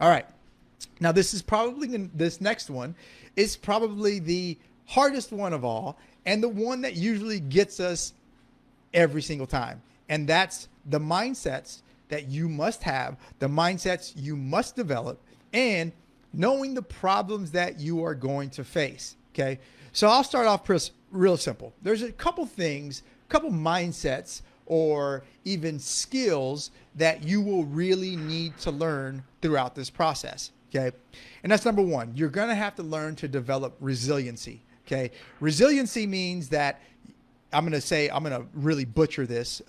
All right. Now this next one is probably the hardest one of all, and the one that usually gets us every single time. And that's the mindsets that you must have, the mindsets you must develop, and knowing the problems that you are going to face. Okay. So I'll start off real simple. There's a couple things, couple mindsets, or even skills that you will really need to learn throughout this process. Okay. And that's number one. You're going to have to learn to develop resiliency. Okay. Resiliency means that I'm going to really butcher this.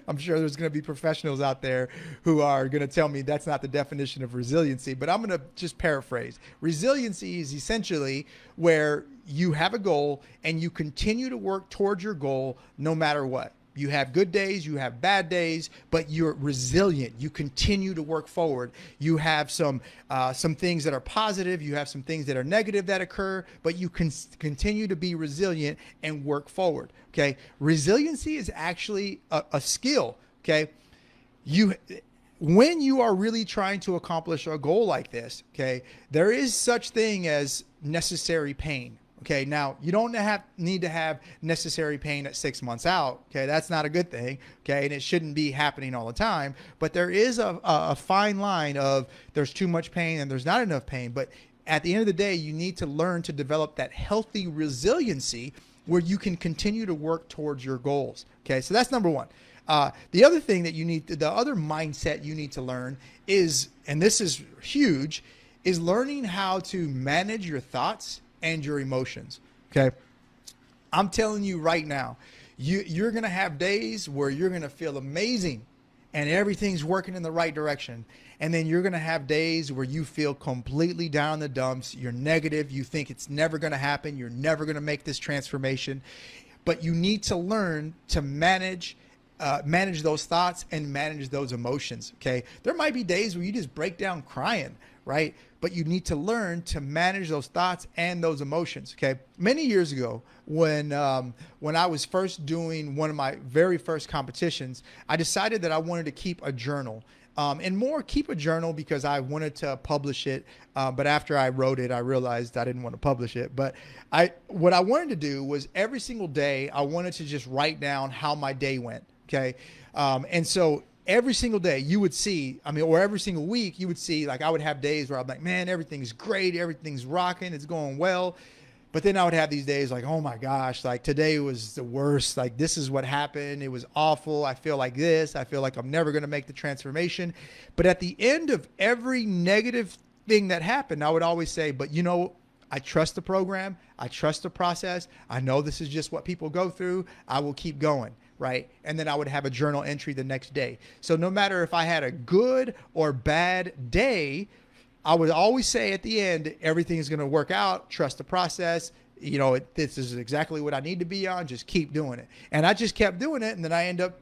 I'm sure there's going to be professionals out there who are going to tell me that's not the definition of resiliency, but I'm going to just paraphrase. Resiliency is essentially where you have a goal and you continue to work towards your goal no matter what. You have good days, you have bad days, but you're resilient. You continue to work forward. You have some things that are positive. You have some things that are negative that occur, but you can continue to be resilient and work forward. Okay. Resiliency is actually a skill. Okay. When you are really trying to accomplish a goal like this, okay, there is such thing as necessary pain. Okay, now you don't need to have necessary pain at 6 months out. Okay, that's not a good thing. Okay, and it shouldn't be happening all the time. But there is a fine line of there's too much pain and there's not enough pain. But at the end of the day, you need to learn to develop that healthy resiliency where you can continue to work towards your goals. Okay, so that's number one. The other thing that the other mindset you need to learn is, and this is huge, is learning how to manage your thoughts and your emotions. Okay. I'm telling you right now, you're going to have days where you're going to feel amazing and everything's working in the right direction. And then you're going to have days where you feel completely down in the dumps. You're negative. You think it's never going to happen. You're never going to make this transformation, but you need to learn to manage those thoughts and manage those emotions. Okay. There might be days where you just break down crying, right? But you need to learn to manage those thoughts and those emotions. Okay. Many years ago, when I was first doing one of my very first competitions, I decided that I wanted to keep a journal. Keep a journal because I wanted to publish it. But after I wrote it, I realized I didn't want to publish it. But what I wanted to do was every single day, I wanted to just write down how my day went. Okay. And so every single day you would see, or every single week you would see, like I would have days where I'm like, man, everything's great. Everything's rocking. It's going well. But then I would have these days like, oh my gosh, like today was the worst. Like this is what happened. It was awful. I feel like this. I feel like I'm never going to make the transformation. But at the end of every negative thing that happened, I would always say, but I trust the program. I trust the process. I know this is just what people go through. I will keep going. Right. And then I would have a journal entry the next day. So no matter if I had a good or bad day, I would always say at the end, everything is going to work out. Trust the process. This is exactly what I need to be on. Just keep doing it. And I just kept doing it. And then I end up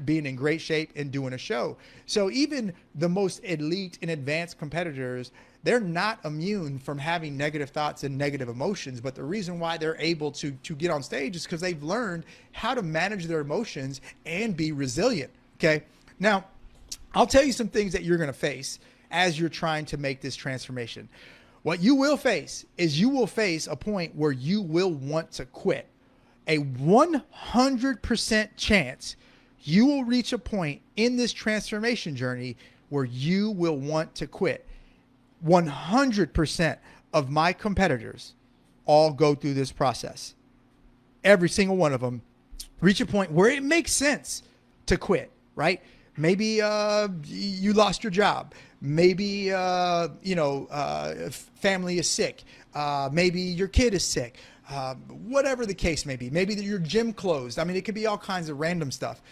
being in great shape and doing a show. So even the most elite and advanced competitors, they're not immune from having negative thoughts and negative emotions. But the reason why they're able to get on stage is because they've learned how to manage their emotions and be resilient. Okay. Now, I'll tell you some things that you're going to face as you're trying to make this transformation. What you will face is you will face a point where you will want to quit. A 100% chance you will reach a point in this transformation journey where you will want to quit. 100% of my competitors all go through this process. Every single one of them reach a point where it makes sense to quit, right? Maybe you lost your job. Maybe family is sick. Maybe your kid is sick. Whatever the case may be. Maybe your gym closed. It could be all kinds of random stuff.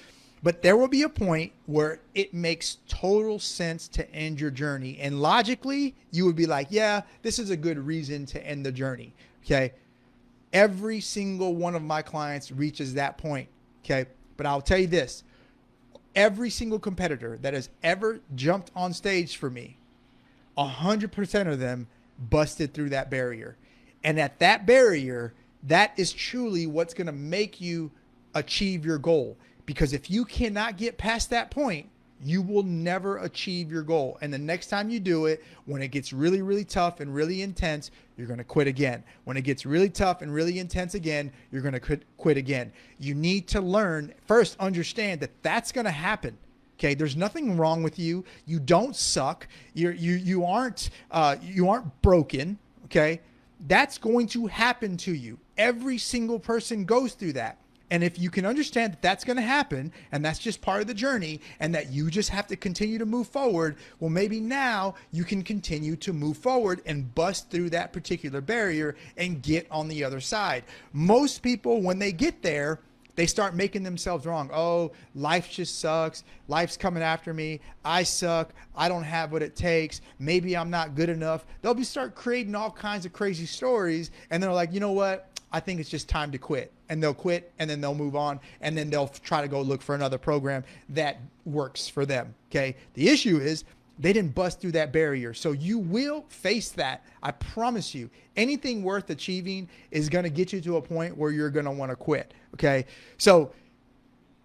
But there will be a point where it makes total sense to end your journey. And logically, you would be like, yeah, this is a good reason to end the journey. Okay. Every single one of my clients reaches that point. Okay. But I'll tell you this, every single competitor that has ever jumped on stage for me, 100% of them busted through that barrier. And at that barrier, that is truly what's going to make you achieve your goal. Because if you cannot get past that point, you will never achieve your goal. And the next time you do it, when it gets really, really tough and really intense, you're going to quit again. When it gets really tough and really intense again, you're going to quit again. You need to learn, first understand that that's going to happen. Okay, there's nothing wrong with you. You don't suck. You aren't broken. Okay, that's going to happen to you. Every single person goes through that. And if you can understand that that's going to happen, and that's just part of the journey, and that you just have to continue to move forward, well, maybe now you can continue to move forward and bust through that particular barrier and get on the other side. Most people, when they get there, they start making themselves wrong. Oh, life just sucks. Life's coming after me. I suck. I don't have what it takes. Maybe I'm not good enough. They'll start creating all kinds of crazy stories. And they're like, you know what? I think it's just time to quit. And they'll quit, and then they'll move on, and then they'll try to go look for another program that works for them. Okay. The issue is they didn't bust through that barrier. So you will face that. I promise you, anything worth achieving is going to get you to a point where you're going to want to quit. Okay. So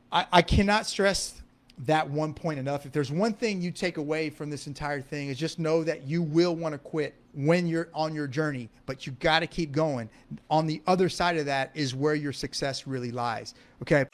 I cannot stress that one point enough. If there's one thing you take away from this entire thing, is just know that you will want to quit when you're on your journey, but you got to keep going. On the other side of that is where your success really lies. Okay.